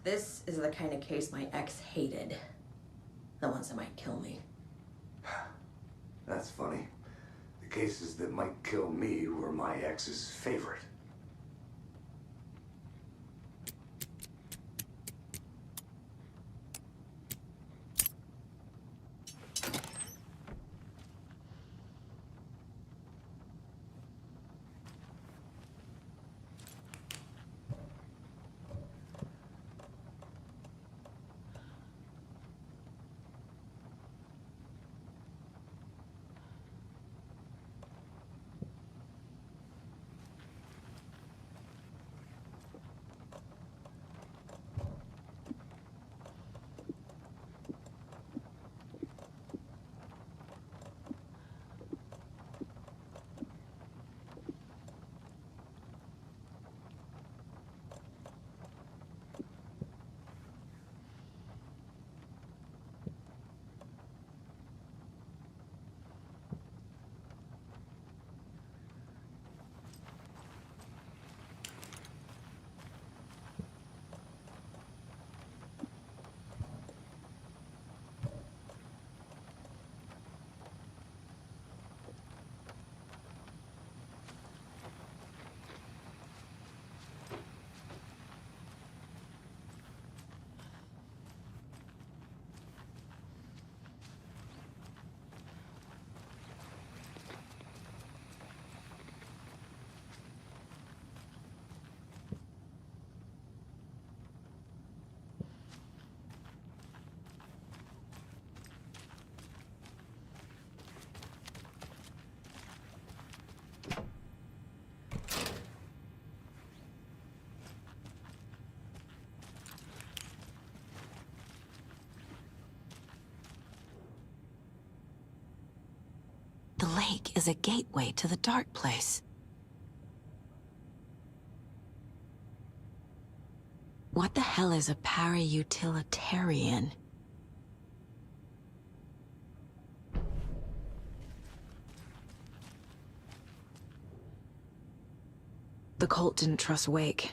This is the kind of case my ex hated. The ones that might kill me. That's funny. The cases that might kill me were my ex's favorite. The lake is a gateway to the dark place. What the hell is a para-utilitarian? The cult didn't trust Wake.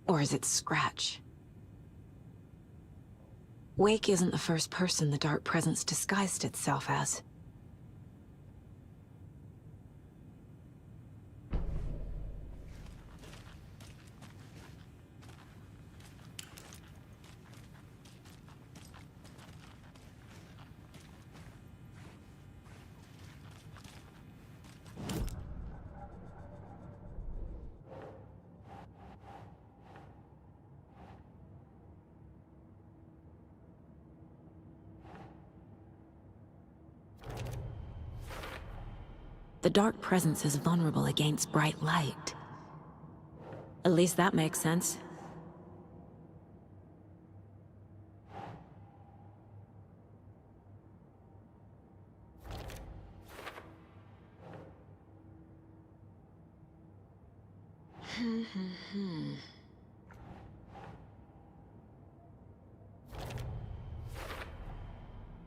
Or is it Scratch? Wake isn't the first person the dark presence disguised itself as. The dark presence is vulnerable against bright light. At least that makes sense.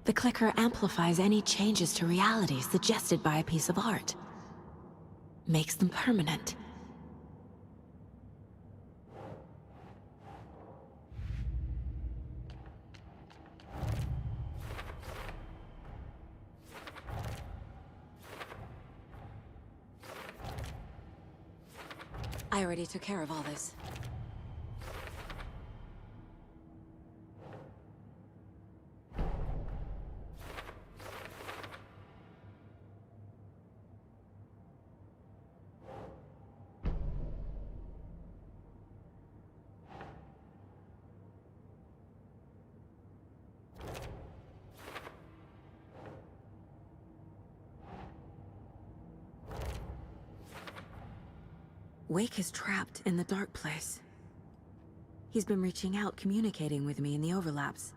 The clicker amplifies any changes to reality suggested by a piece of art. Makes them permanent. I already took care of all this. Wake is trapped in the dark place. He's been reaching out, communicating with me in the overlaps.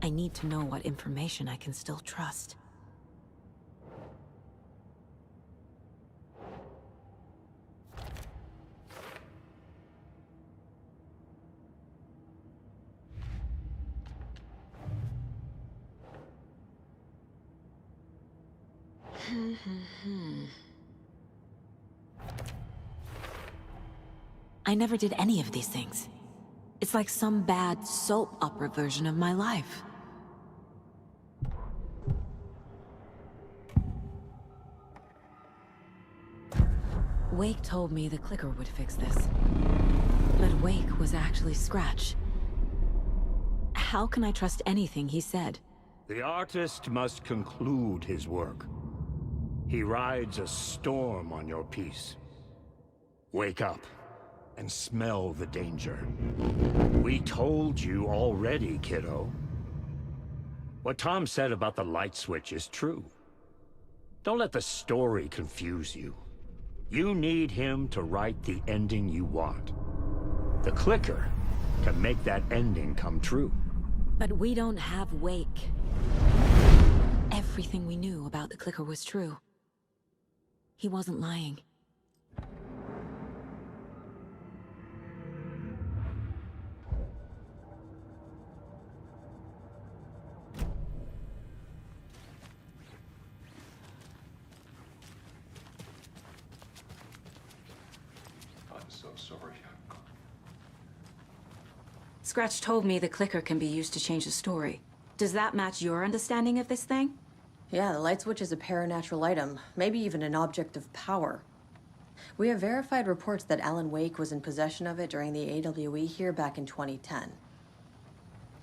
I need to know what information I can still trust. I never did any of these things. It's like some bad soap opera version of my life. Wake told me the clicker would fix this. But Wake was actually Scratch. How can I trust anything he said? The artist must conclude his work. He rides a storm on your piece. Wake up and smell the danger. We told you already, kiddo. What Tom said about the light switch is true. Don't let the story confuse you. You need him to write the ending you want. The clicker can make that ending come true. But we don't have Wake. Everything we knew about the clicker was true. He wasn't lying. I'm so sorry. Scratch told me the clicker can be used to change the story. Does that match your understanding of this thing? Yeah, the light switch is a paranatural item, maybe even an object of power. We have verified reports that Alan Wake was in possession of it during the AWE here back in 2010.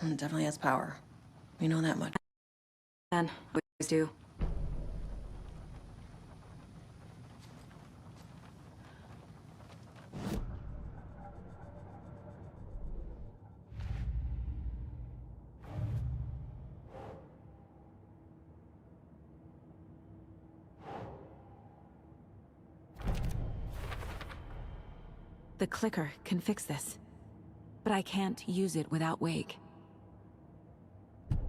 It definitely has power. We know that much. And we always do. The clicker can fix this. But I can't use it without Wake.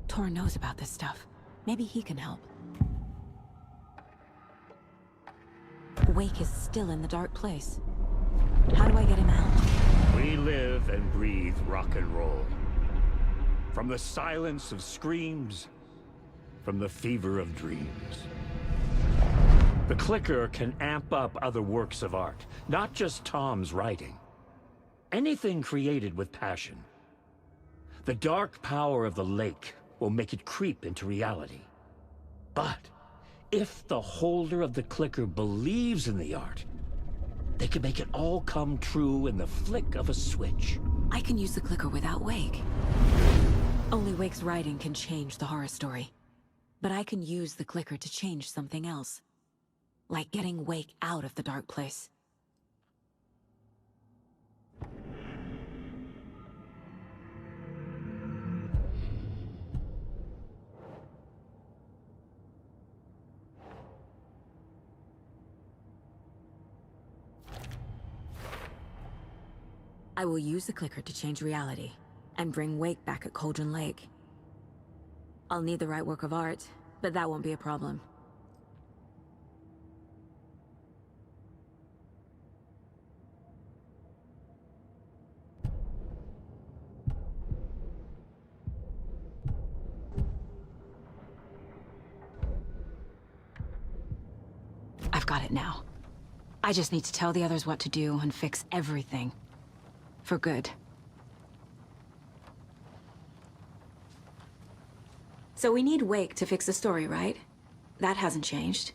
Tor knows about this stuff. Maybe he can help. Wake is still in the dark place. How do I get him out? We live and breathe rock and roll. From the silence of screams, from the fever of dreams. The clicker can amp up other works of art, not just Tom's writing. Anything created with passion. The dark power of the lake will make it creep into reality. But if the holder of the clicker believes in the art, they can make it all come true in the flick of a switch. I can use the clicker without Wake. Only Wake's writing can change the horror story. But I can use the clicker to change something else. Like getting Wake out of the dark place. I will use the clicker to change reality, and bring Wake back at Cauldron Lake. I'll need the right work of art, but that won't be a problem. I've got it now. I just need to tell the others what to do and fix everything. For good. So we need Wake to fix the story, right? That hasn't changed.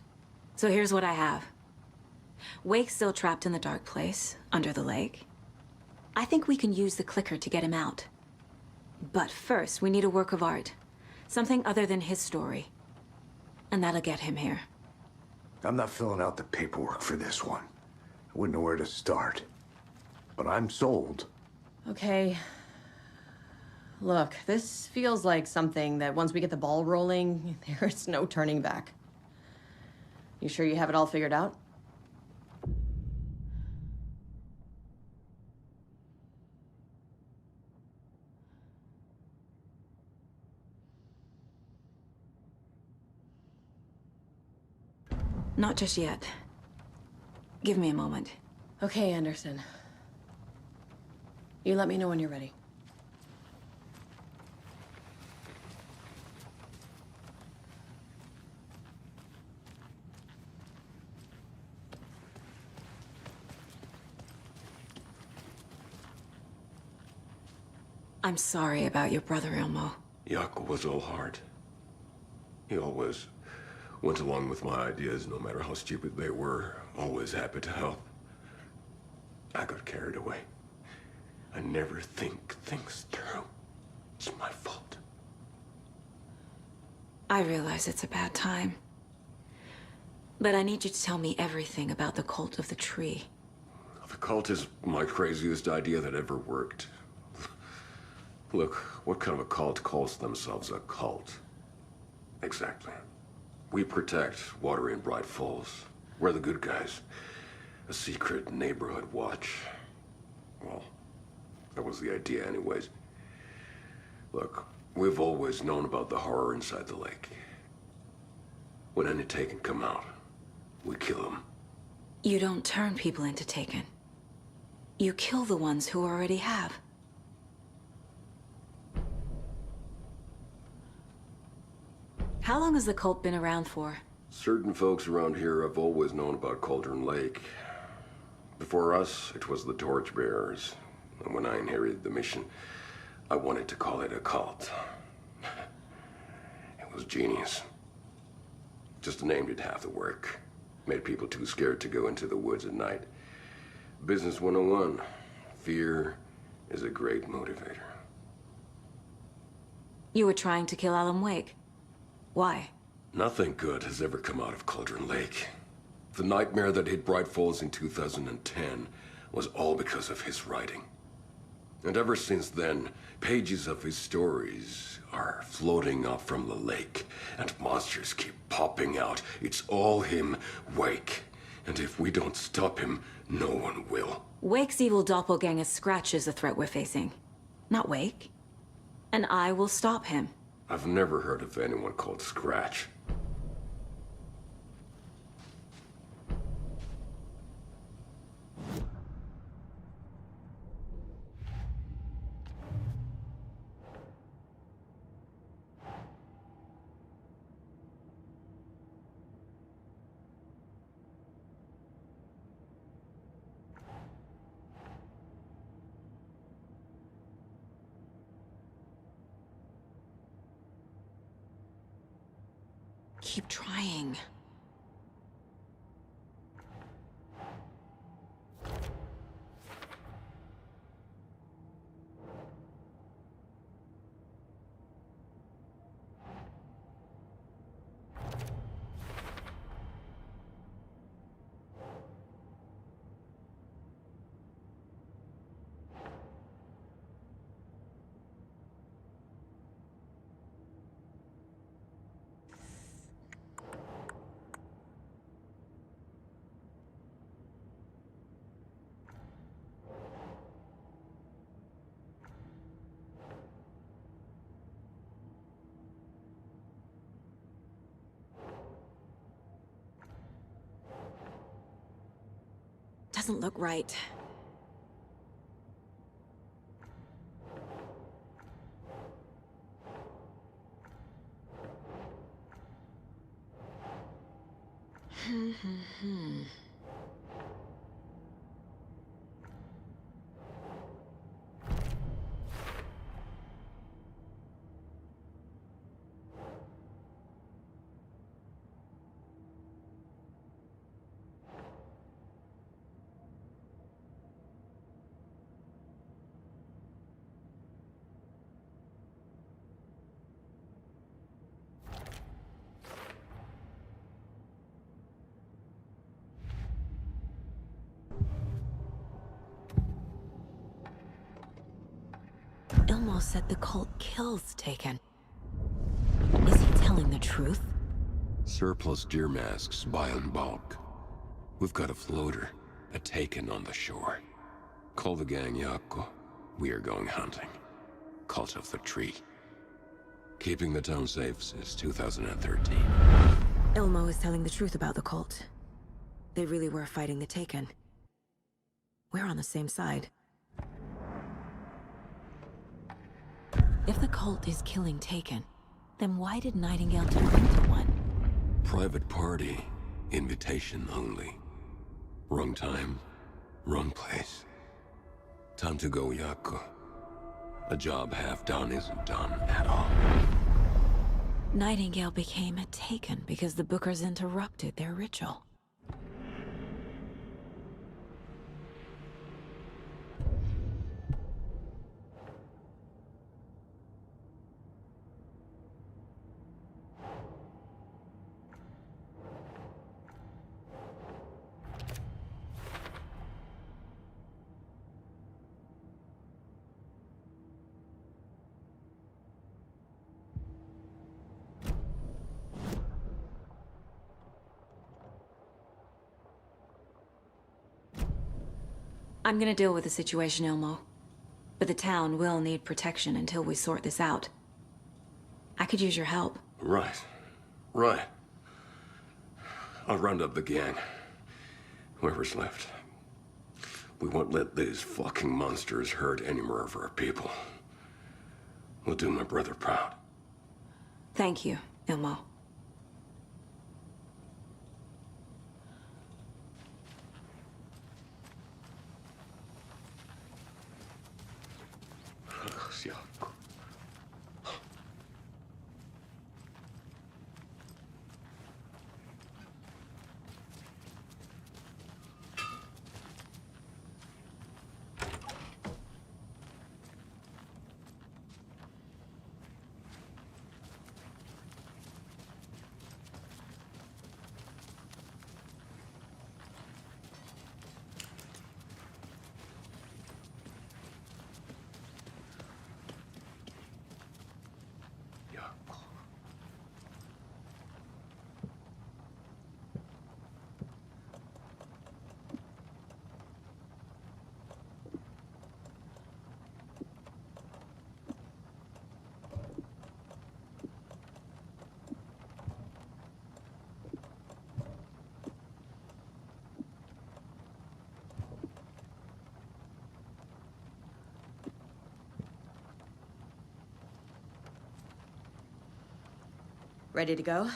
So here's what I have. Wake's still trapped in the dark place, under the lake. I think we can use the clicker to get him out. But first, we need a work of art. Something other than his story. And that'll get him here. I'm not filling out the paperwork for this one. I wouldn't know where to start. But I'm sold. Okay. Look, this feels like something that once we get the ball rolling, there's no turning back. You sure you have it all figured out? Not just yet. Give me a moment. Okay, Anderson. You let me know when you're ready. I'm sorry about your brother, Ilmo. Jaakko was all heart. He always went along with my ideas, no matter how stupid they were. Always happy to help. I got carried away. I never think things through. It's my fault. I realize it's a bad time. But I need you to tell me everything about the cult of the tree. The cult is my craziest idea that ever worked. Look, what kind of a cult calls themselves a cult? Exactly. We protect water in Bright Falls. We're the good guys. A secret neighborhood watch. Well, that was the idea anyways. Look, we've always known about the horror inside the lake. When any Taken come out, we kill them. You don't turn people into Taken. You kill the ones who already have. How long has the cult been around for? Certain folks around here have always known about Cauldron Lake. Before us, it was the Torchbearers. And when I inherited the mission, I wanted to call it a cult. It was genius. Just a name did half the work. Made people too scared to go into the woods at night. Business 101. Fear is a great motivator. You were trying to kill Alan Wake. Why? Nothing good has ever come out of Cauldron Lake. The nightmare that hit Bright Falls in 2010 was all because of his writing. And ever since then, pages of his stories are floating up from the lake, and monsters keep popping out. It's all him, Wake. And if we don't stop him, no one will. Wake's evil doppelganger Scratch is the threat we're facing, not Wake. And I will stop him. I've never heard of anyone called Scratch. Keep trying. Doesn't look right. Ilmo said the cult kills Taken. Is he telling the truth? Surplus deer masks buy in bulk. We've got a floater, a Taken on the shore. Call the gang Jaakko. We are going hunting. Cult of the Tree. Keeping the town safe since 2013. Elmo is telling the truth about the cult. They really were fighting the Taken. We're on the same side. If the cult is killing Taken, then why did Nightingale turn into one? Private party. Invitation only. Wrong time. Wrong place. Time to go, Yaku. A job half done isn't done at all. Nightingale became a Taken because the Bookers interrupted their ritual. I'm gonna deal with the situation, Elmo. But the town will need protection until we sort this out. I could use your help. Right. Right. I'll round up the gang. Whoever's left. We won't let these fucking monsters hurt any more of our people. We'll do my brother proud. Thank you, Elmo. Ready to go?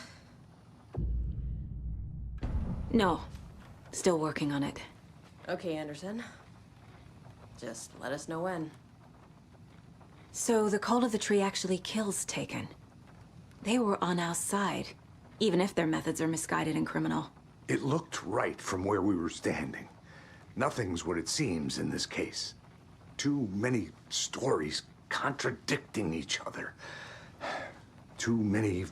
No. Still working on it. Okay, Anderson. Just let us know when. So the Cult of the Tree actually kills Taken. They were on our side, even if their methods are misguided and criminal. It looked right from where we were standing. Nothing's what it seems in this case. Too many stories contradicting each other. Too many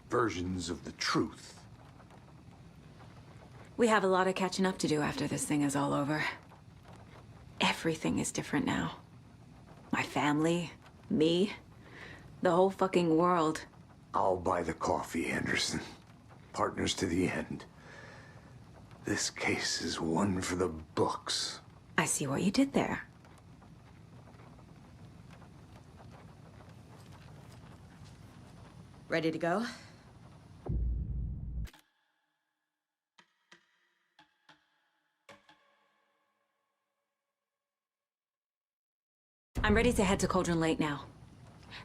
versions of the truth. We have a lot of catching up to do after this thing is all over. Everything is different now. My family, me, the whole fucking world. I'll buy the coffee, Anderson. Partners to the end. This case is one for the books. I see what you did there. Ready to go? I'm ready to head to Cauldron Lake now.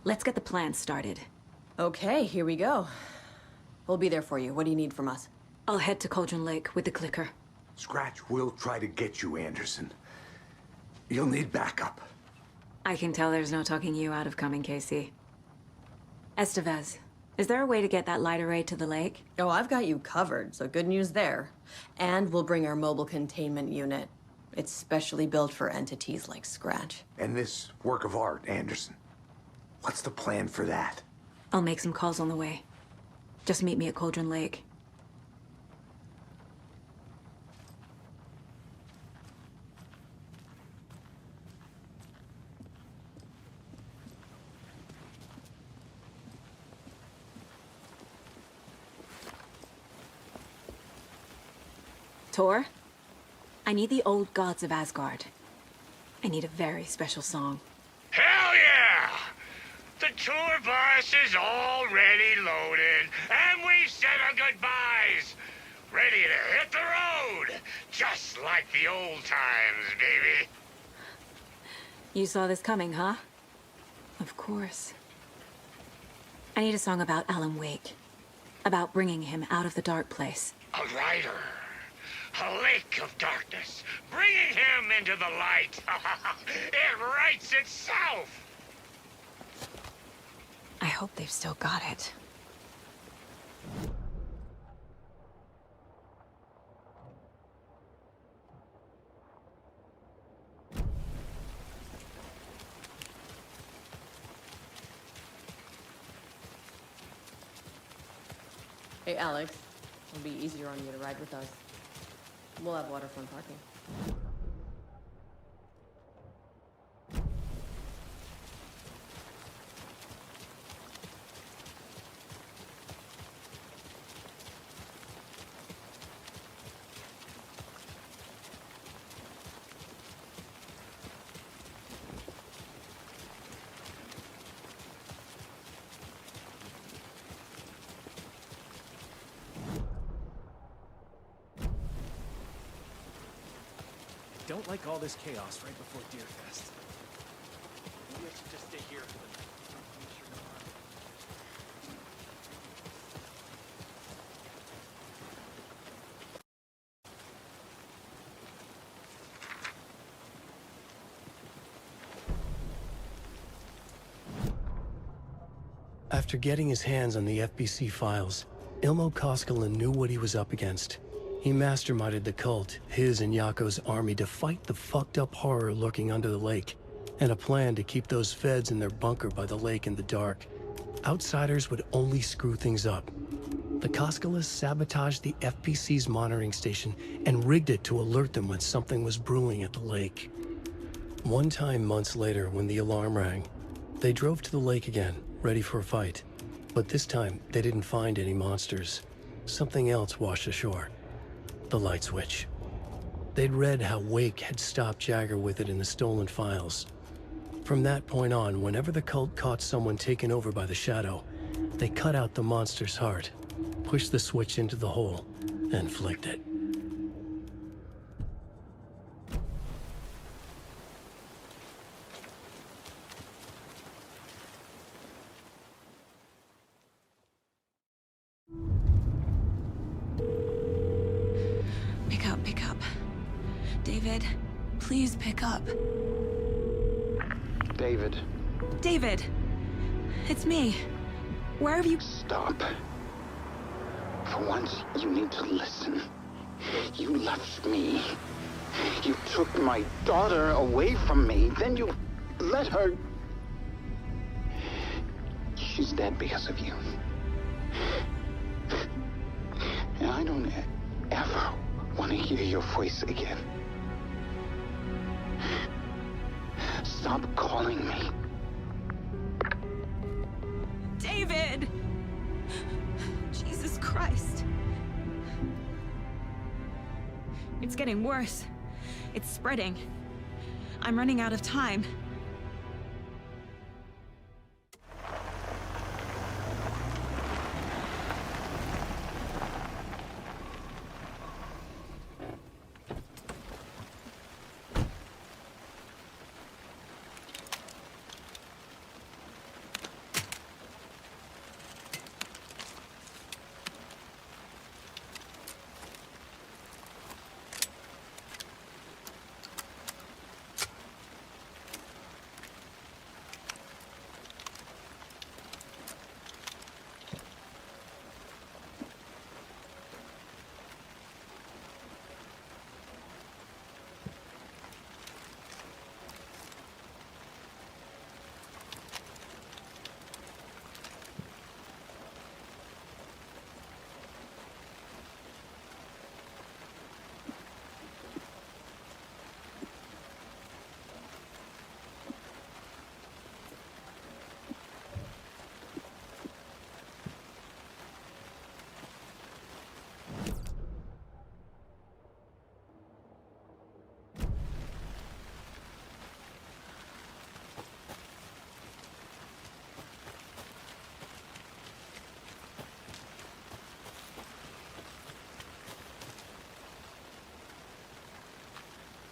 Let's get the plan started. Okay, here we go. We'll be there for you. What do you need from us? I'll head to Cauldron Lake with the clicker. Scratch will try to get you, Anderson. You'll need backup. I can tell there's no talking you out of coming, Casey. Estevez, is there a way to get that light array to the lake? Oh, I've got you covered, so good news there. And we'll bring our mobile containment unit. It's specially built for entities like Scratch. And this work of art, Anderson. What's the plan for that? I'll make some calls on the way. Just meet me at Cauldron Lake. Tor, I need the old gods of Asgard. I need a very special song. Hell yeah! The tour bus is already loaded, and we set a goodbyes. Ready to hit the road. Just like the old times, baby. You saw this coming, huh? Of course. I need a song about Alan Wake. About bringing him out of the dark place. A rider. A lake of darkness. Bringing him into the light. It writes itself. I hope they've still got it. Hey, Alex. It'll be easier on you to ride with us. We'll have waterfront parking. Don't like all this chaos right before Deerfest. Maybe I should just stay here for the night. Make sure no harm. After getting his hands on the FBC files, Ilmo Koskinen knew what he was up against. He masterminded the cult, his and Yako's army, to fight the fucked up horror lurking under the lake, and a plan to keep those feds in their bunker by the lake in the dark. Outsiders would only screw things up. The Koskinens sabotaged the FBC's monitoring station and rigged it to alert them when something was brewing at the lake. One time months later, when the alarm rang, they drove to the lake again, ready for a fight. But this time, they didn't find any monsters. Something else washed ashore. The light switch. They'd read how Wake had stopped Jagger with it in the stolen files. From that point on, whenever the cult caught someone taken over by the Shadow, they cut out the monster's heart, pushed the switch into the hole, and flicked it. Pick up. David, please pick up. David. David! It's me. Where have you... Stop. For once, you need to listen. You left me. You took my daughter away from me. Then you let her... She's dead because of you. And I don't ever want to hear your voice again. Stop calling me. David! Jesus Christ. It's getting worse. It's spreading. I'm running out of time.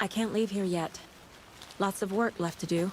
I can't leave here yet. Lots of work left to do.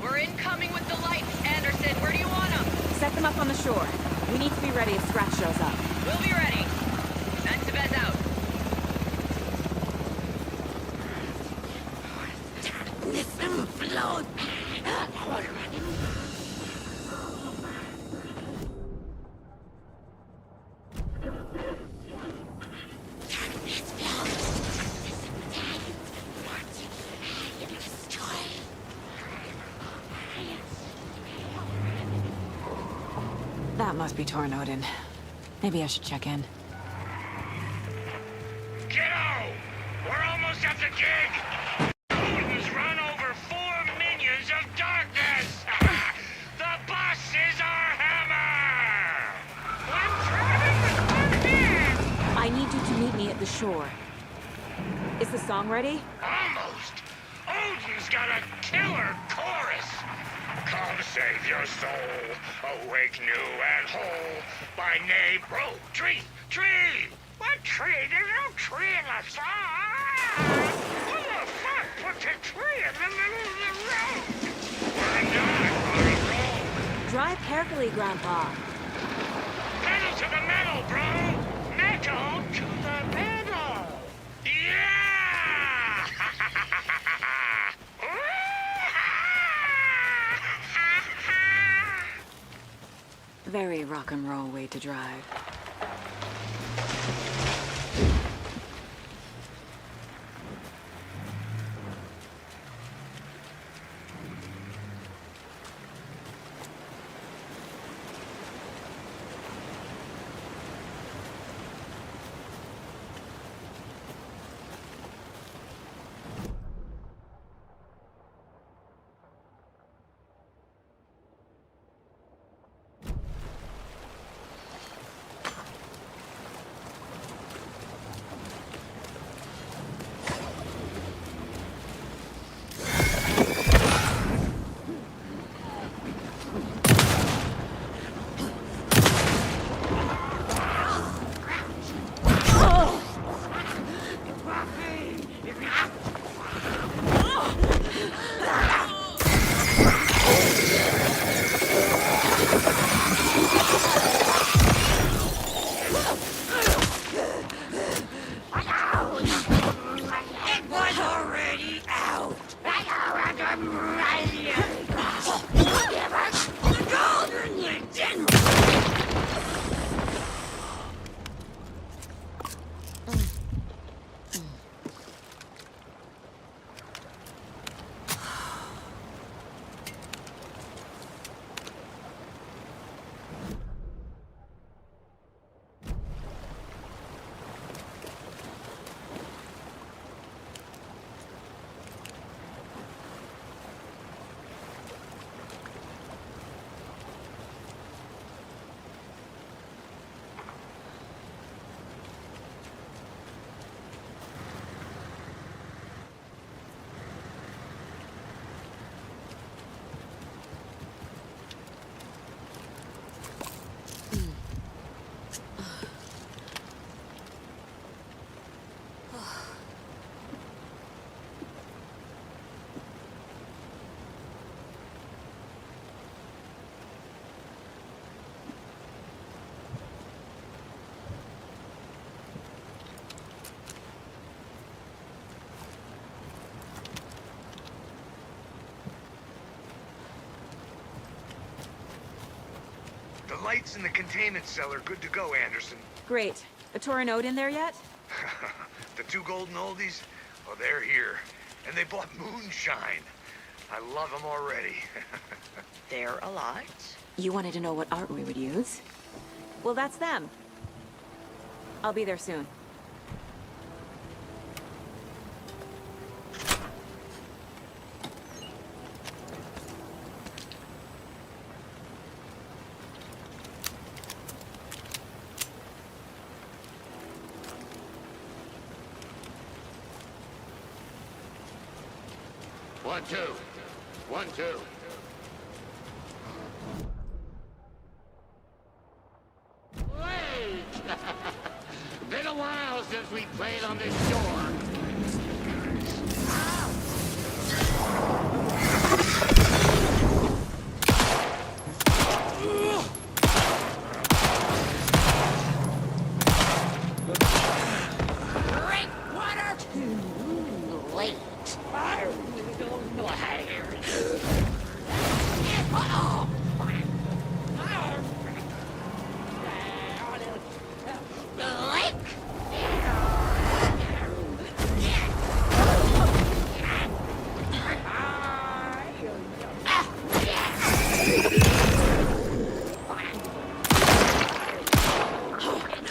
We're incoming with the lights, Anderson. Where do you want them? Set them up on the shore. We need to be ready if Scratch shows up. We'll be ready. That's out. That must be Tornodin. Maybe I should check in. Kiddo! We're almost at the gig! Odin's run over 4 minions of darkness! The boss is our hammer! I'm driving with one hand! I need you to meet me at the shore. Is the song ready? Almost! Odin's got a killer chorus! Come save your soul, awake new and whole, by name, bro, tree! What tree? There's no tree in the song! Who the fuck put the tree in the middle of the road? We're not on a roll! Drive carefully, Grandpa. Pedal to the metal, bro! Metal to the metal! Yeah! Very rock and roll way to drive. lights in the containment cell are good to go, Anderson. Great. A Torin Ode in there yet? The two golden oldies? Oh, they're here. And they bought moonshine. I love them already. They're a lot. You wanted to know what art we would use? Well, that's them. I'll be there soon. One, two. 1, 2. Wait! Been a while since we played on this shore. Great, 1 or 2 late.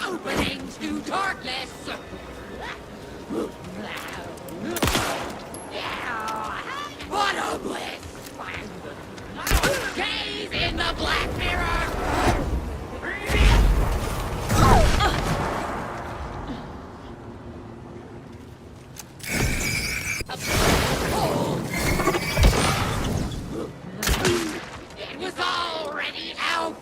Openings to darkness. What a bliss! Gaze in the black mirror! It was already out!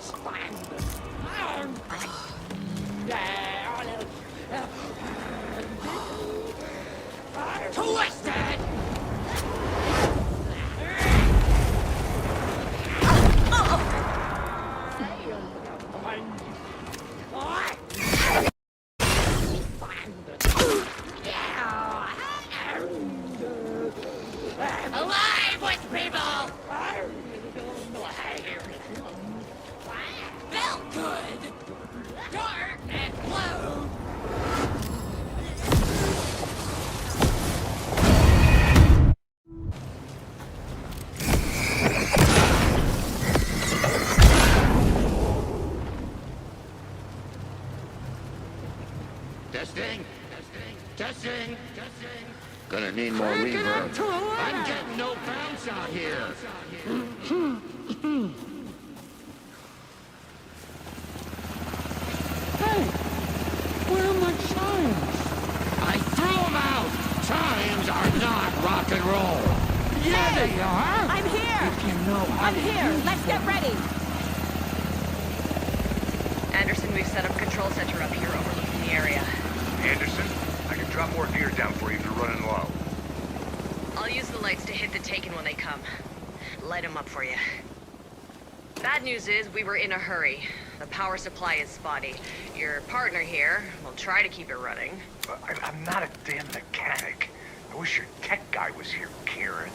Twisted! Alive with people! Felt good! Dark and blue! Testing. Testing. Gonna need more reverb. I'm getting no bounce out here. Hey, where are my chimes? I threw them out. Chimes are not rock and roll. Yeah, they are. I'm here! If you know how I'm here! Let's get ready! Anderson, we've set up a control center up here overlooking the area. Anderson, I can drop more gear down for you if you're running low. I'll use the lights to hit the Taken when they come. Light them up for you. Bad news is we were in a hurry. The power supply is spotty. Your partner here will try to keep it running. I'm not a damn mechanic. I wish your tech guy was here, Kieran.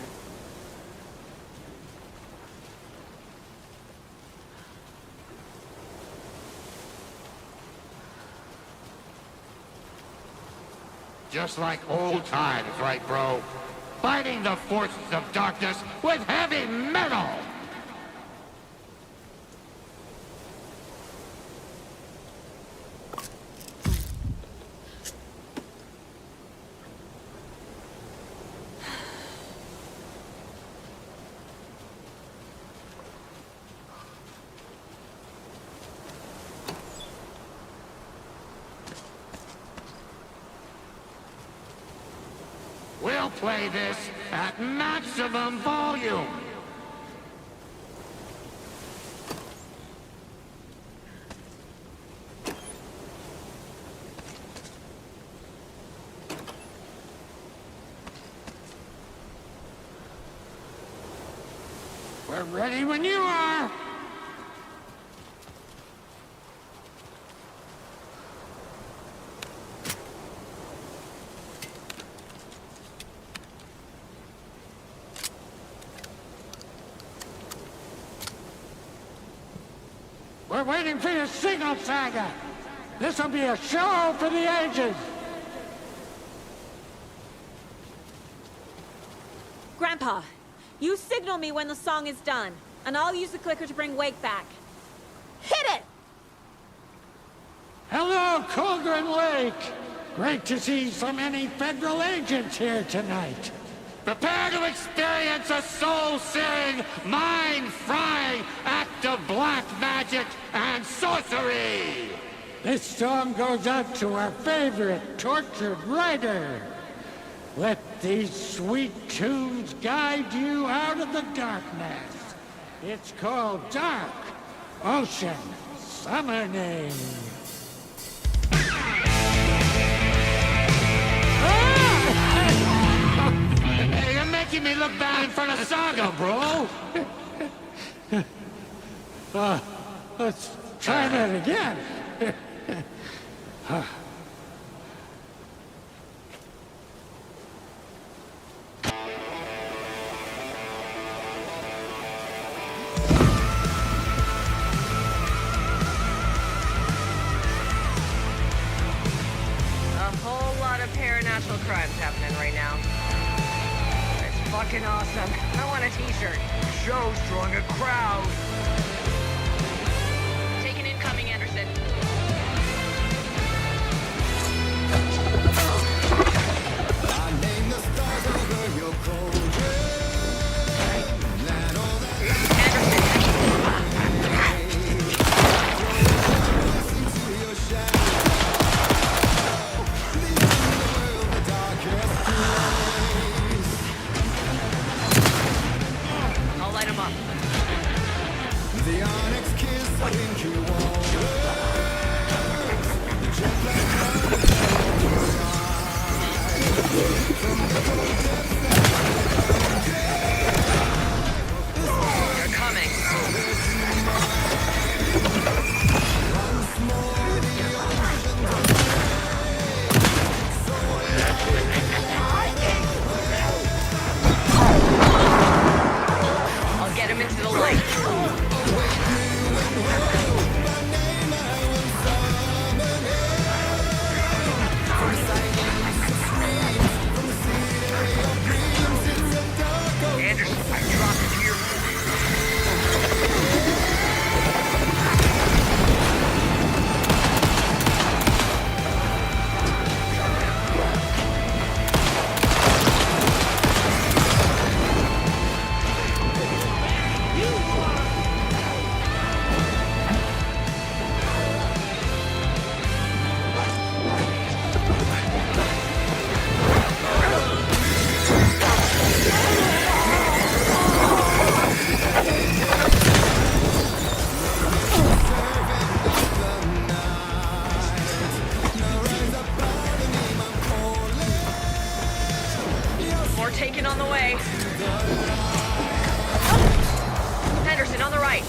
Just like old times, right, bro? Fighting the forces of darkness with heavy metal! We'll play this at maximum volume. We're ready when you are. We're waiting for your signal, Saga. This'll be a show for the ages. Grandpa, you signal me when the song is done, and I'll use the clicker to bring Wake back. Hit it! Hello, Colgren Lake. Great to see so many federal agents here tonight. Prepare to experience a soul-searing, mind-frying act of black magic and sorcery! This song goes out to our favorite tortured writer. Let these sweet tunes guide you out of the darkness. It's called Dark Ocean Summoning. Hey, you're making me look bad in front of Saga, bro! Let's try that again. Paranatural crimes happening right now. It's fucking awesome. I want a t-shirt. Show's drawing a crowd. Take an incoming, Anderson. Taken on the way. Henderson, on the right.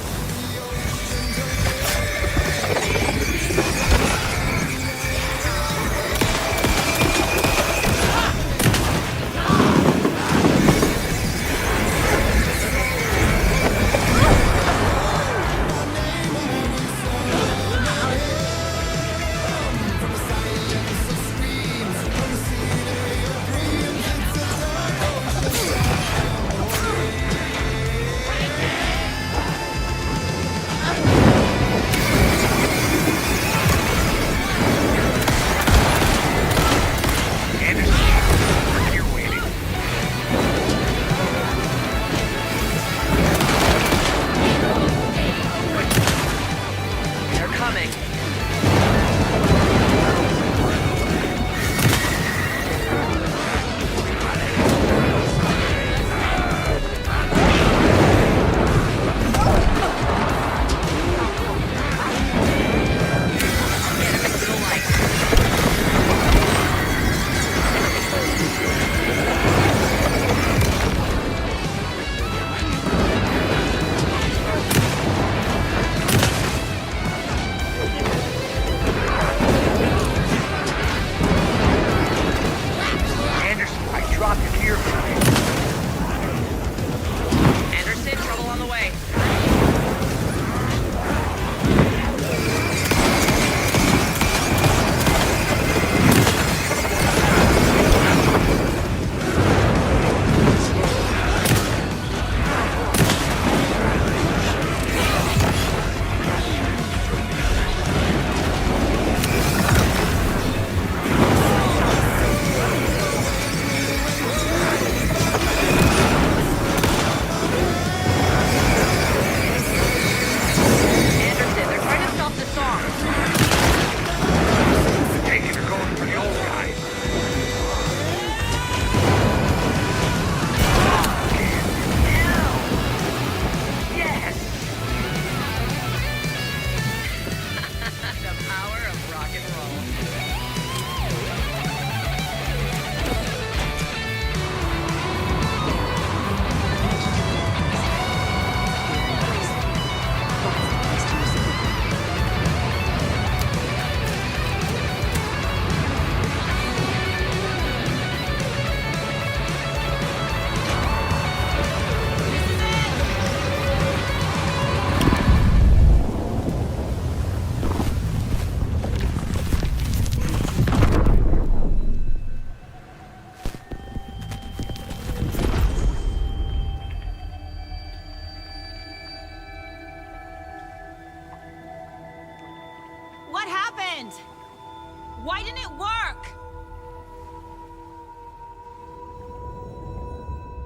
Why didn't it work?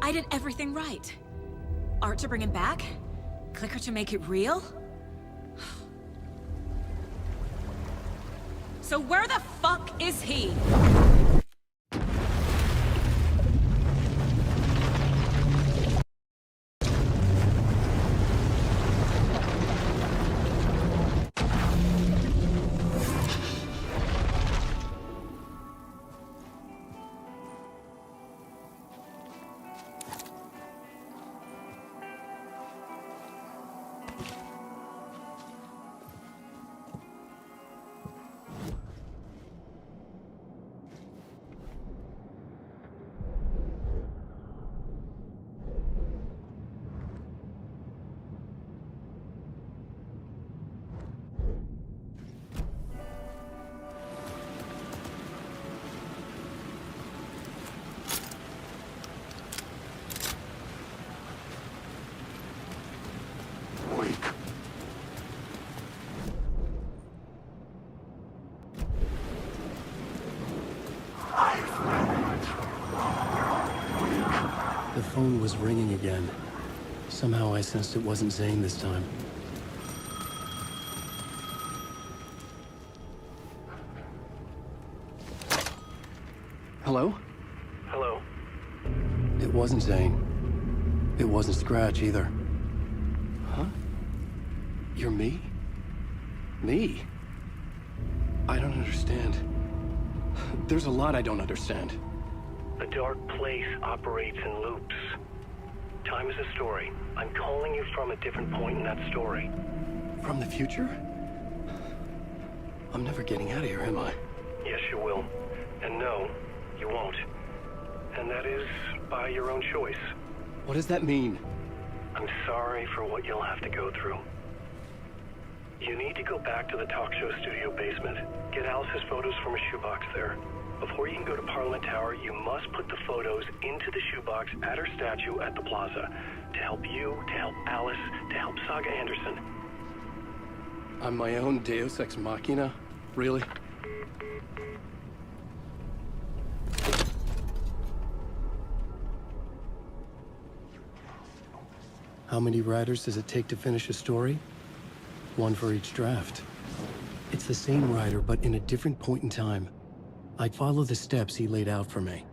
I did everything right. Art to bring him back? Clicker to make it real? So where the fuck is he? The phone was ringing again. Somehow I sensed it wasn't Zane this time. Hello? Hello? It wasn't Zane. It wasn't Scratch either. Huh? You're me? Me? I don't understand. There's a lot I don't understand. The dark place operates in loops. Time is a story. I'm calling you from a different point in that story. From the future? I'm never getting out of here, am I? Yes, you will. And no, you won't. And that is by your own choice. What does that mean? I'm sorry for what you'll have to go through. You need to go back to the talk show studio basement. Get Alice's photos from a shoebox there. Before you can go to Parliament Tower, you must put the photos into the shoebox at her statue at the plaza. To help you, to help Alice, to help Saga Anderson. I'm my own Deus Ex Machina? Really? How many writers does it take to finish a story? One for each draft. It's the same writer, but in a different point in time. I'd follow the steps he laid out for me.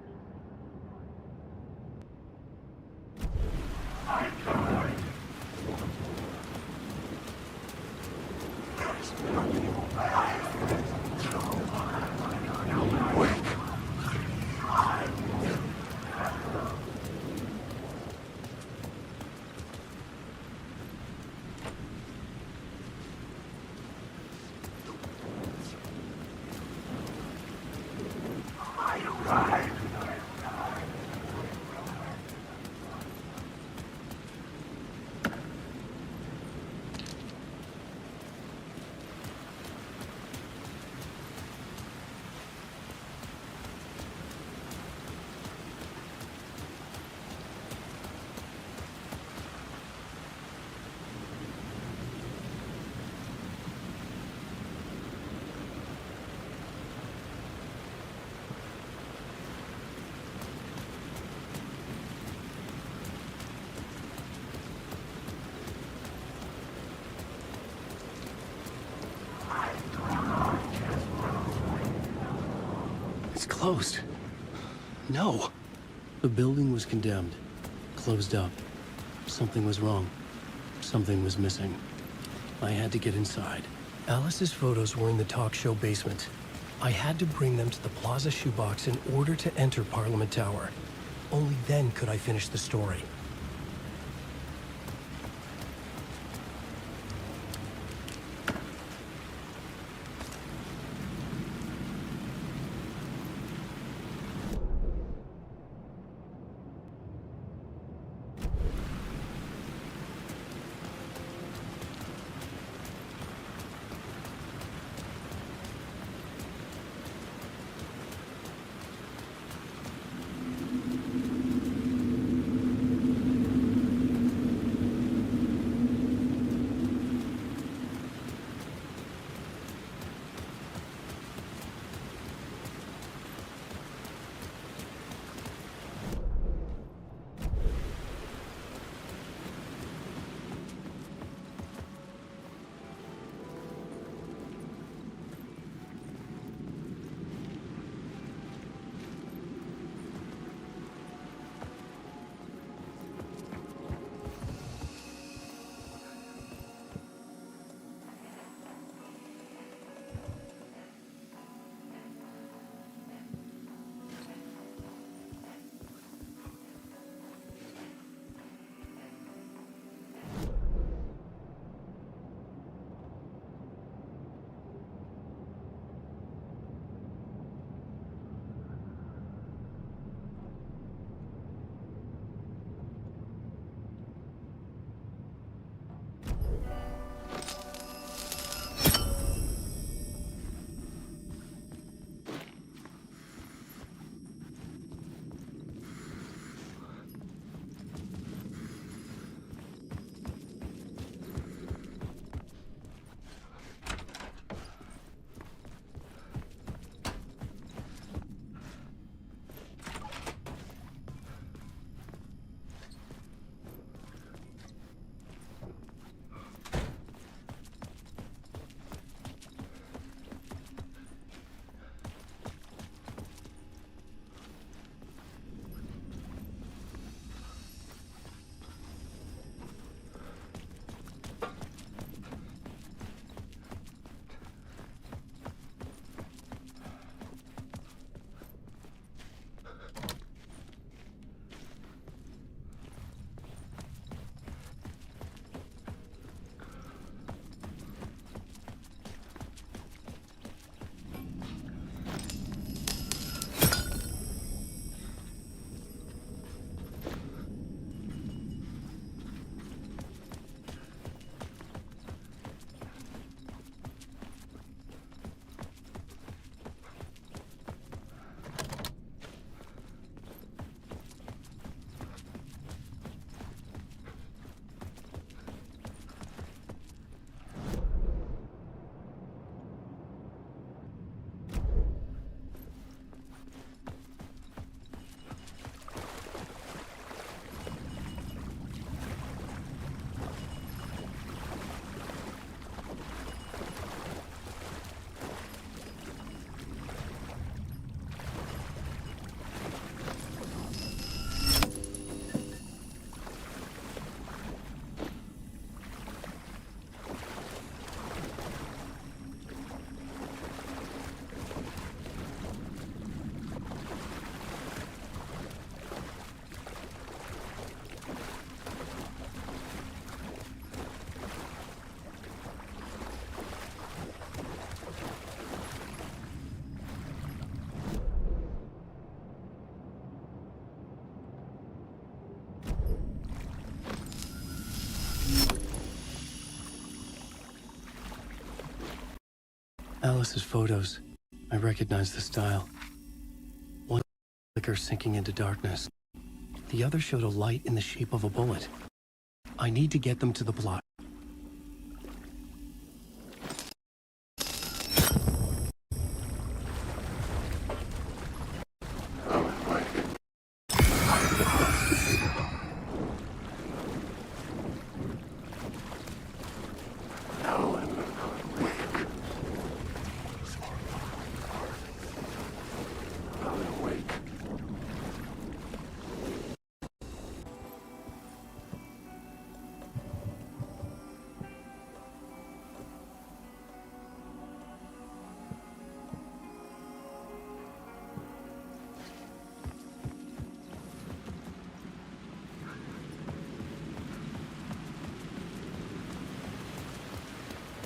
It's closed. No. The building was condemned. Closed up. Something was wrong. Something was missing. I had to get inside. Alice's photos were in the talk show basement. I had to bring them to the Plaza shoebox in order to enter Parliament Tower. Only then could I finish the story. Alice's photos. I recognize the style. One flicker sinking into darkness. The other showed a light in the shape of a bullet. I need to get them to the plot.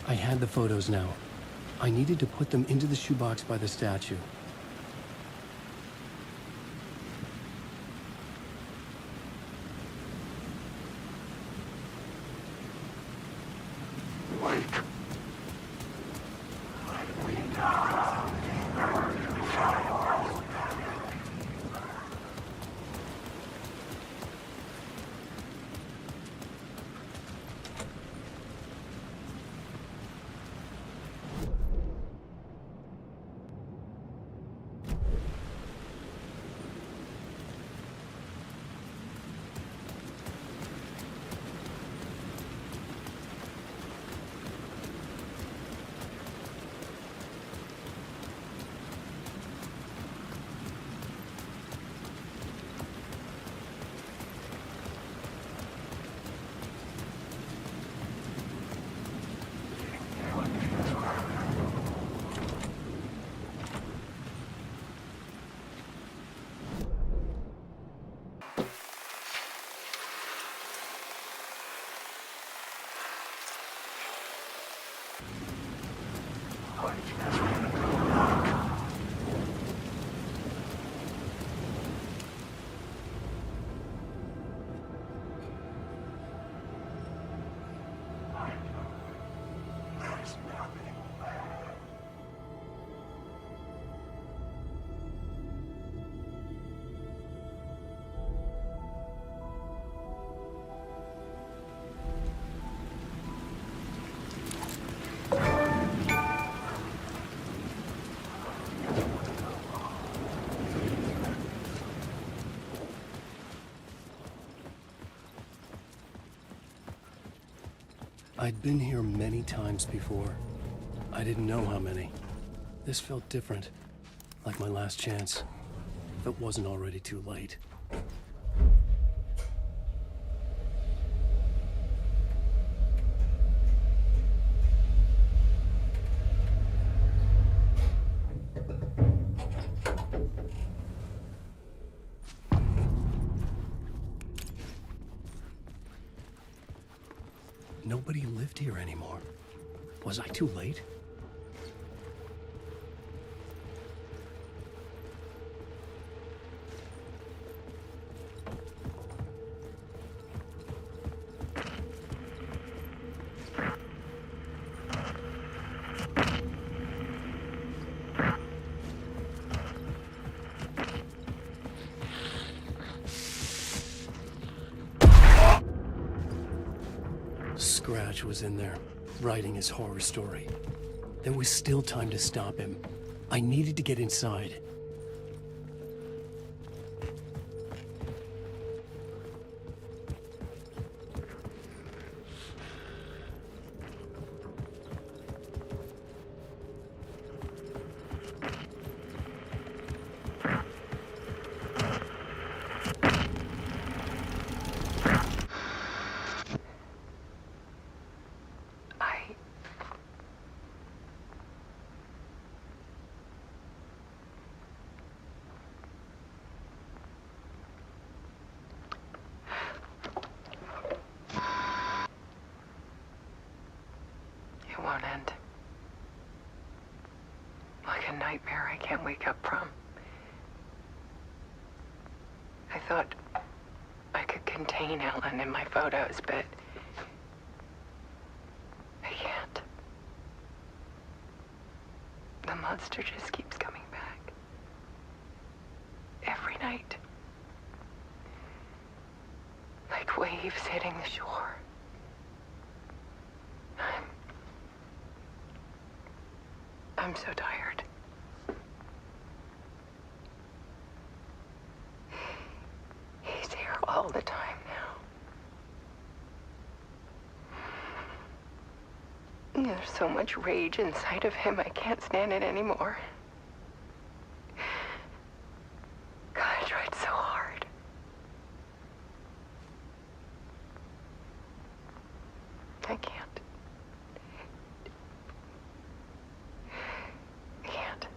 I had the photos now. I needed to put them into the shoebox by the statue. I'd been here many times before. I didn't know how many. This felt different, like my last chance, if it wasn't already too late. Nobody lived here anymore. Was I too late? Scratch was in there, writing his horror story. There was still time to stop him. I needed to get inside. It won't end. Like a nightmare I can't wake up from. I thought I could contain Ellen in my photos, but I can't. monster just keeps coming back. Every night. Like waves hitting the shore. I'm so tired. He's here all the time now. There's so much rage inside of him, I can't stand it anymore. God, I tried so hard. I can't. I can't.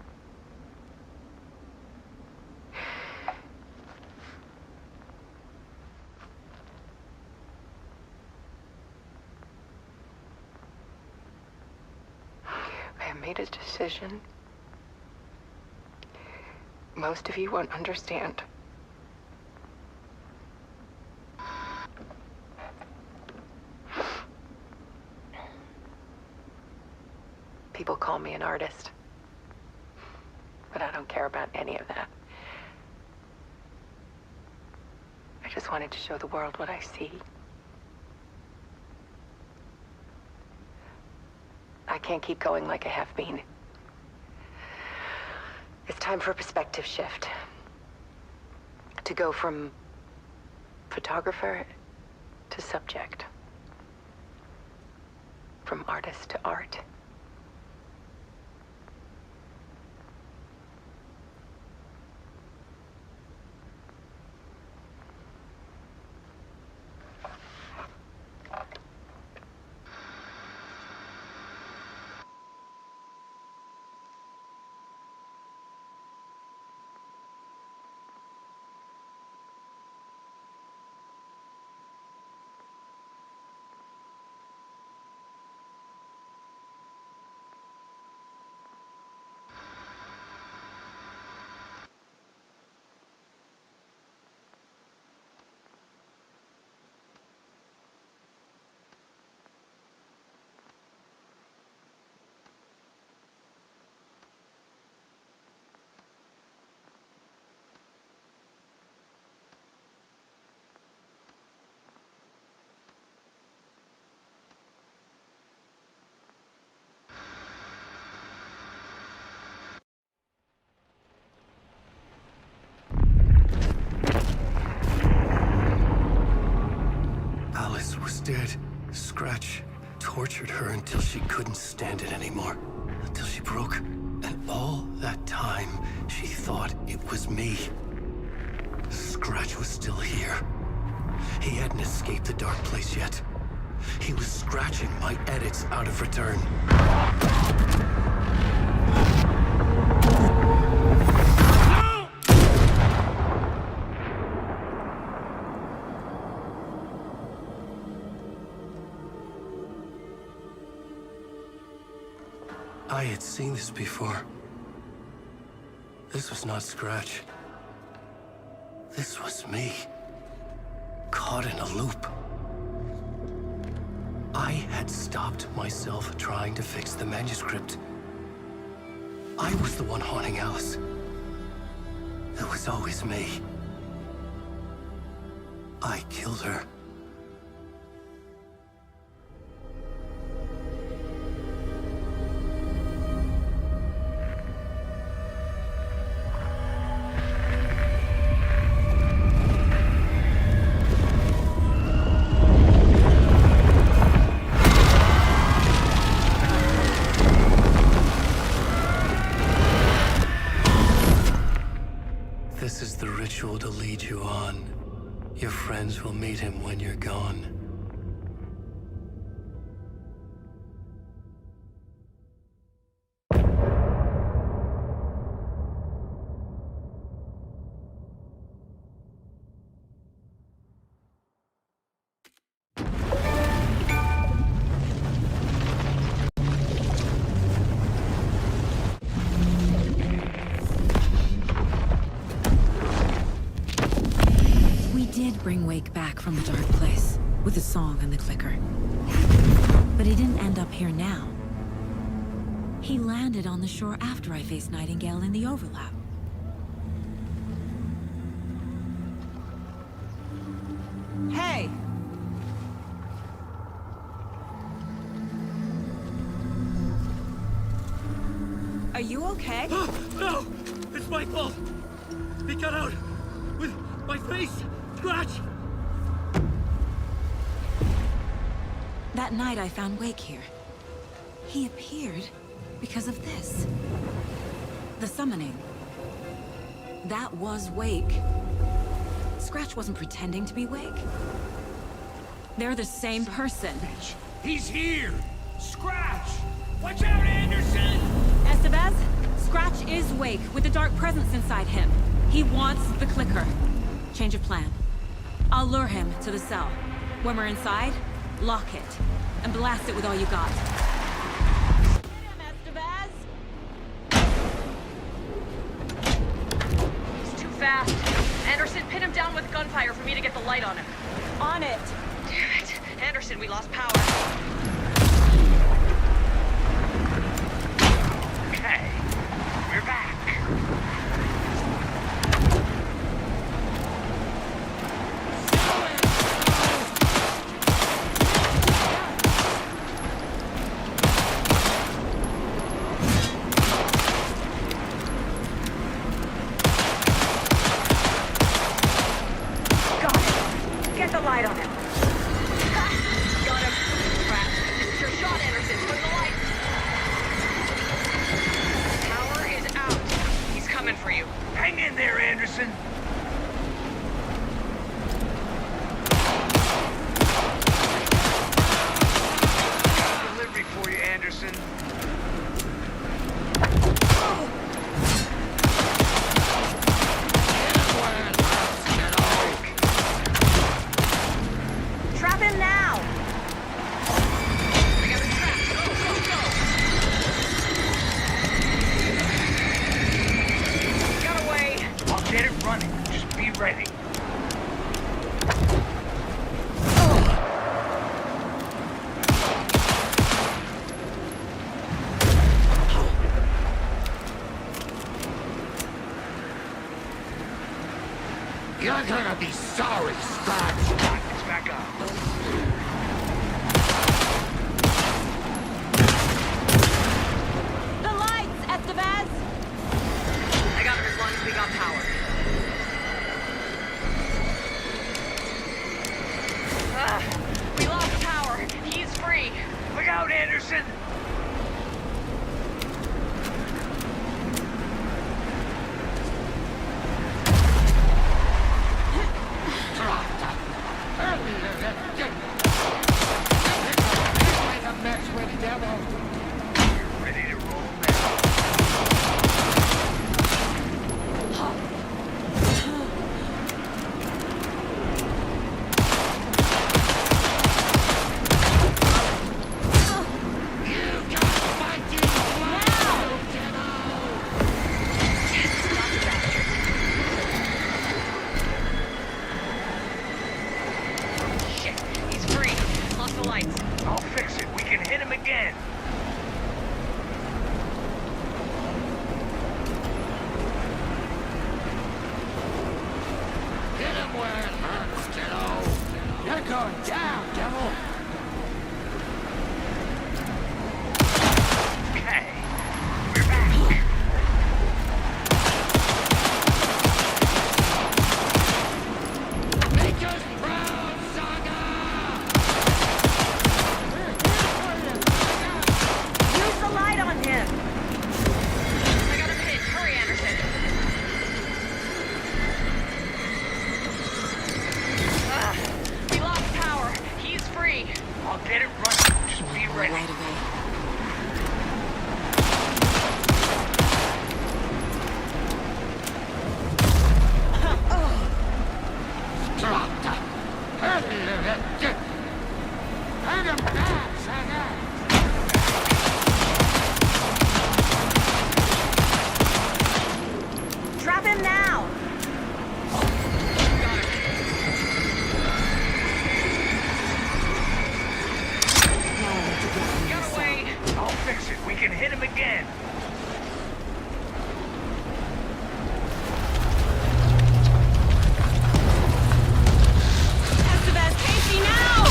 I have made a decision. Most of you won't understand. People call me an artist, but I don't care about any of that. I just wanted to show the world what I see. I can't keep going like I have been. It's time for a perspective shift. To go from photographer to subject. From artist to art. Dead. Scratch tortured her until she couldn't stand it anymore. Until she broke. And all that time, she thought it was me. Scratch was still here. He hadn't escaped the dark place yet. He was scratching my edits out of return. I had seen this before. This was not Scratch. This was me. Caught in a loop. I had stopped myself trying to fix the manuscript. I was the one haunting Alice. It was always me. I killed her. This is the ritual to lead you on. Your friends will meet him when you're gone. Bring Wake back from the dark place, with the song and the clicker. But he didn't end up here now. He landed on the shore after I faced Nightingale in the overlap. Hey! Are you okay? No! It's my fault! He got out with my face scratch! That night I found Wake here. He appeared because of this. The summoning. That was Wake. Scratch wasn't pretending to be Wake. They're the same person. He's here! Scratch! Watch out, Anderson! Estevez, Scratch is Wake with the dark presence inside him. He wants the clicker. Change of plan. I'll lure him to the cell. When we're inside, lock it. And blast it with all you got. Hit him, Estevez! He's too fast. Anderson, pin him down with gunfire for me to get the light on him. On it! Damn it. Anderson, we lost power. Okay, we're back. Got it. Get the light on him. Got him. Crap. This is your shot, Anderson. Put the light. Power is out. He's coming for you. Hang in there, Anderson. Delivery for you, Anderson. Trap him now. I got him trapped. Go, go, go. Got away. I'll get it running. Just be ready. You're gonna be sorry, Scratch. It's back on. The lights, Estevez! I got him as long as we got power. We lost power. He's free. Look out, Anderson. Ready to roll now. Shit. He's free. Lost the lights. I'll fix it. We can hit him again. Hit him where it hurts, kiddo. You're going down, devil. Okay, we're back. Make us proud, Saga! Use the light on him. I got him hit. Hurry, Anderson. We lost power. He's free. I'll get it running. Just be ready. Right away. Hurt him bad, Saga! Trap him now. Get away. them again. Estevez, Casey, now!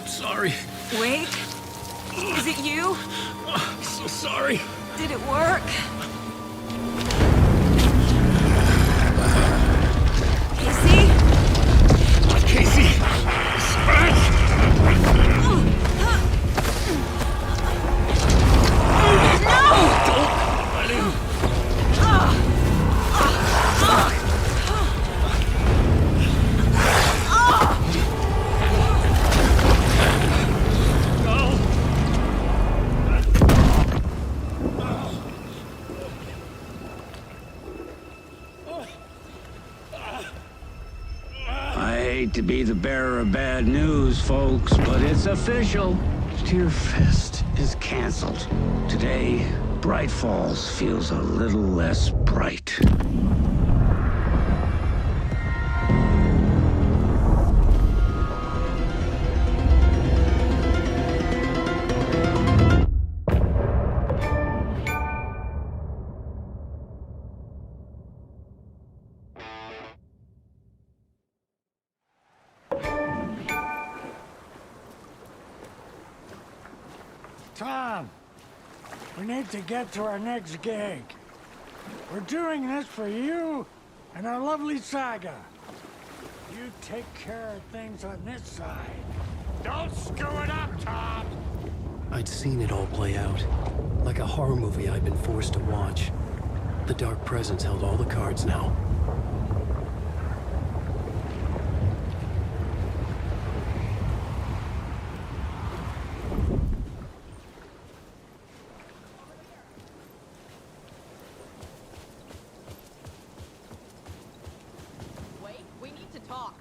Sorry. Wait. Is it you? I'm so sorry. Did it work? Casey? Casey! Scratch! Don't let him. I hate to be the bearer of bad news, folks, but it's official. Deerfest is canceled. Today, Bright Falls feels a little less bright. Tom, we need to get to our next gig. We're doing this for you and our lovely saga. You take care of things on this side. Don't screw it up, Tom! I'd seen it all play out. Like a horror movie I'd been forced to watch. The Dark Presence held all the cards now. Wait, we need to talk.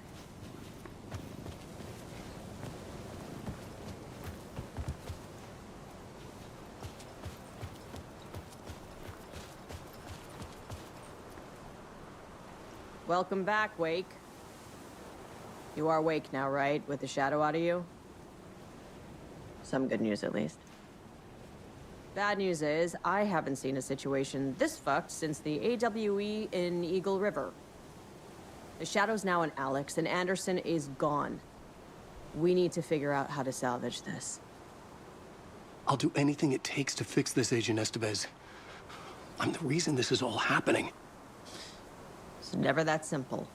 Welcome back, Wake. You are Wake now, right? With the shadow out of you? Some good news, at least. Bad news is, I haven't seen a situation this fucked since the AWE in Eagle River. The shadow's now in Alex, and Anderson is gone. We need to figure out how to salvage this. I'll do anything it takes to fix this, Agent Estevez. I'm the reason this is all happening. It's never that simple.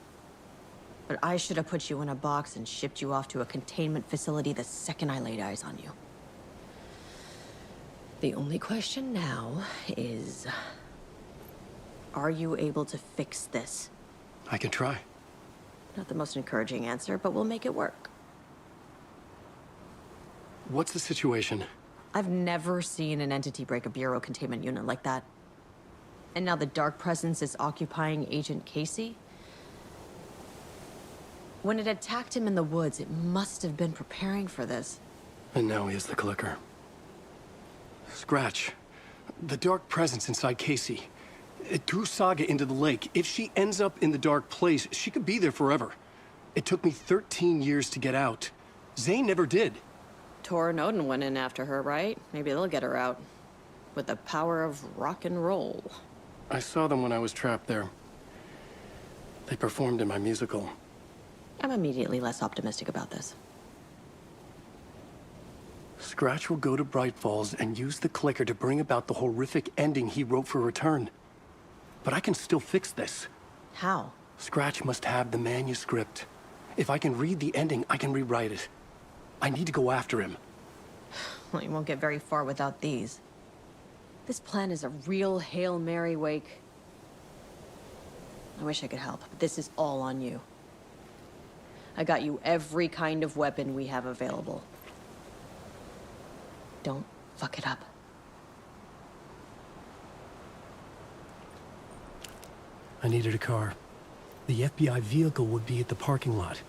But I should have put you in a box and shipped you off to a containment facility the second I laid eyes on you. The only question now is... are you able to fix this? I can try. Not the most encouraging answer, but we'll make it work. What's the situation? I've never seen an entity break a bureau containment unit like that. And now the Dark Presence is occupying Agent Casey? When it attacked him in the woods, it must have been preparing for this. And now he has the clicker. Scratch. The Dark Presence inside Casey. It threw Saga into the lake. If she ends up in the dark place, she could be there forever. It took me 13 years to get out. Zane never did. Tor and Odin went in after her, right? Maybe they'll get her out. With the power of rock and roll. I saw them when I was trapped there. They performed in my musical. I'm immediately less optimistic about this. Scratch will go to Bright Falls and use the clicker to bring about the horrific ending he wrote for Return. But I can still fix this. How? Scratch must have the manuscript. If I can read the ending, I can rewrite it. I need to go after him. Well, you won't get very far without these. This plan is a real Hail Mary, Wake. I wish I could help, but this is all on you. I got you every kind of weapon we have available. Don't fuck it up. I needed a car. The FBI vehicle would be at the parking lot.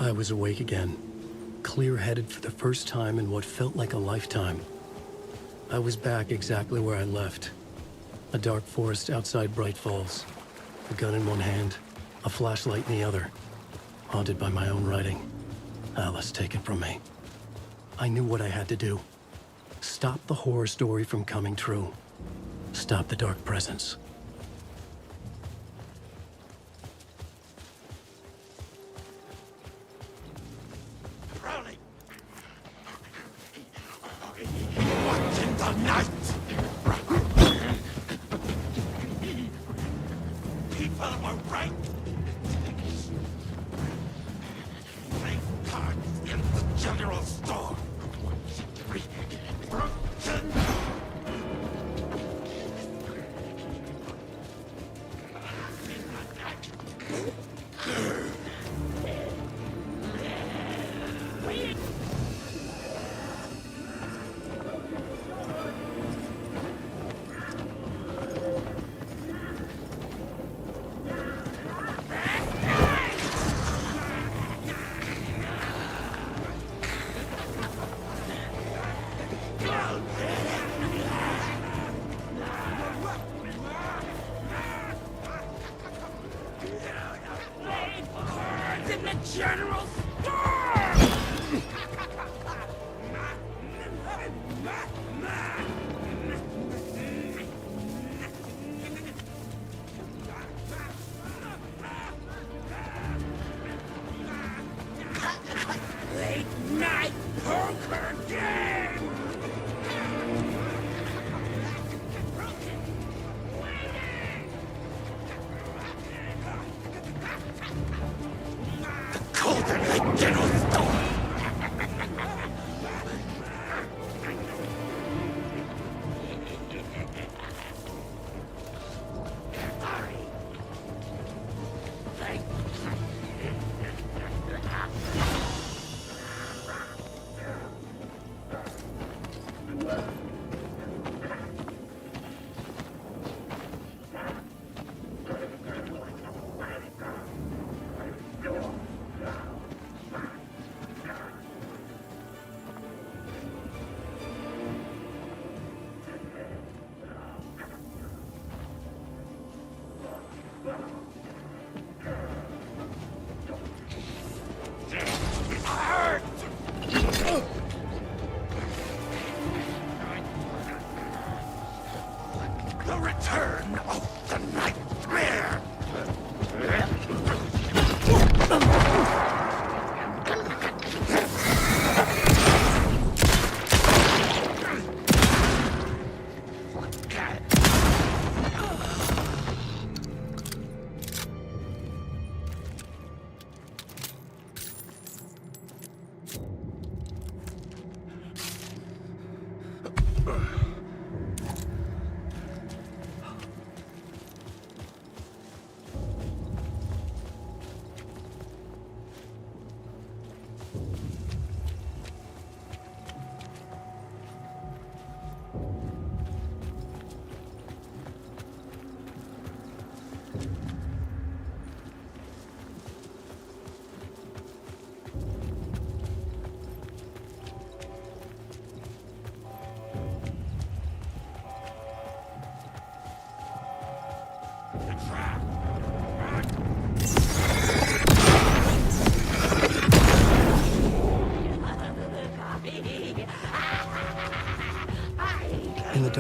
I was awake again, clear-headed for the first time in what felt like a lifetime. I was back exactly where I left. A dark forest outside Bright Falls. A gun in one hand, a flashlight in the other. Haunted by my own writing. Alice, take it from me. I knew what I had to do. Stop the horror story from coming true. Stop the dark presence.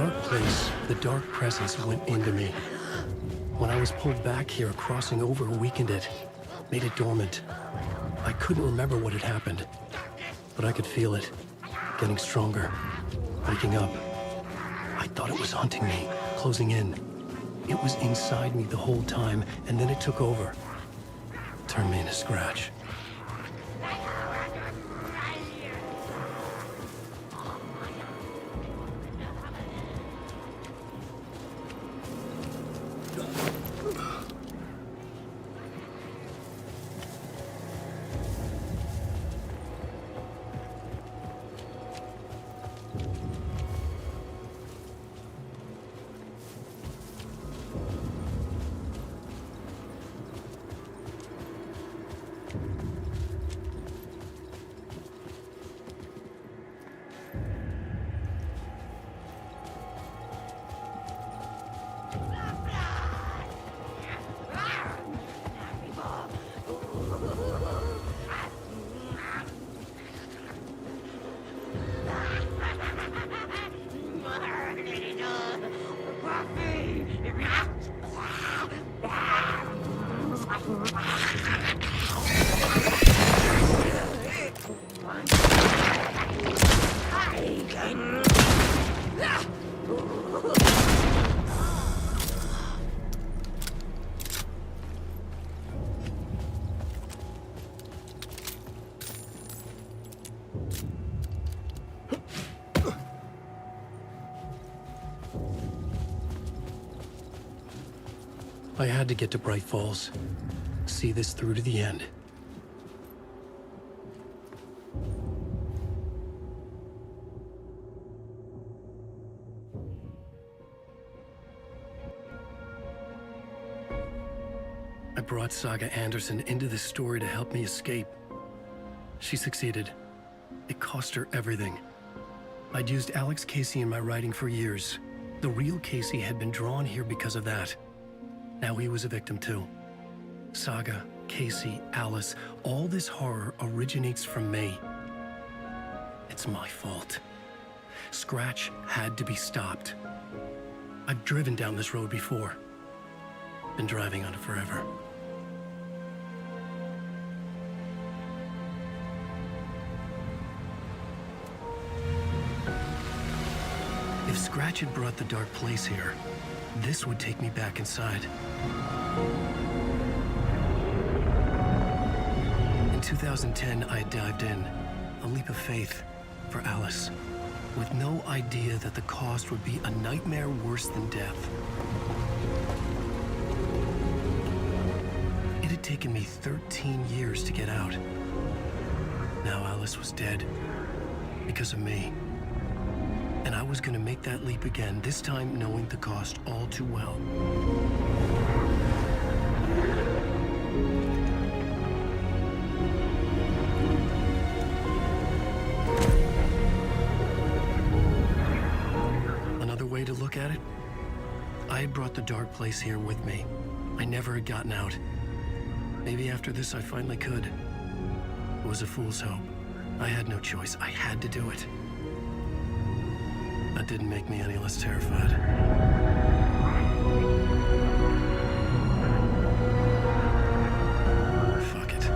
dark place, the dark presence went into me. When I was pulled back here, crossing over weakened it, made it dormant. I couldn't remember what had happened, but I could feel it, getting stronger, waking up. I thought it was hunting me, closing in. It was inside me the whole time, and then it took over. Turned me into Scratch. I had to get to Bright Falls. See this through to the end. I brought Saga Anderson into this story to help me escape. She succeeded. It cost her everything. I'd used Alex Casey in my writing for years. The real Casey had been drawn here because of that. Now he was a victim too. Saga, Casey, Alice, all this horror originates from me. It's my fault. Scratch had to be stopped. I've driven down this road before. Been driving on it forever. If Scratch had brought the dark place here, this would take me back inside. In 2010, I dived in, a leap of faith for Alice, with no idea that the cost would be a nightmare worse than death. It had taken me 13 years to get out. Now Alice was dead, because of me. And I was gonna make that leap again, this time knowing the cost all too well. Another way to look at it, I had brought the dark place here with me. I never had gotten out. Maybe after this I finally could. It was a fool's hope. I had no choice. I had to do it. That didn't make me any less terrified. Fuck it.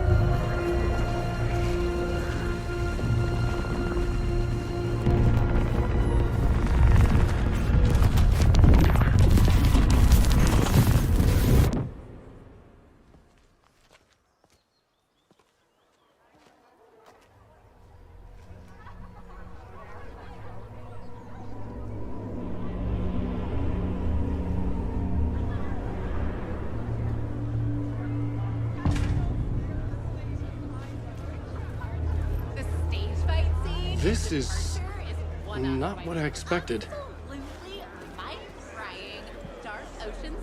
This is not what I expected. Absolutely mind-frying. Dark ocean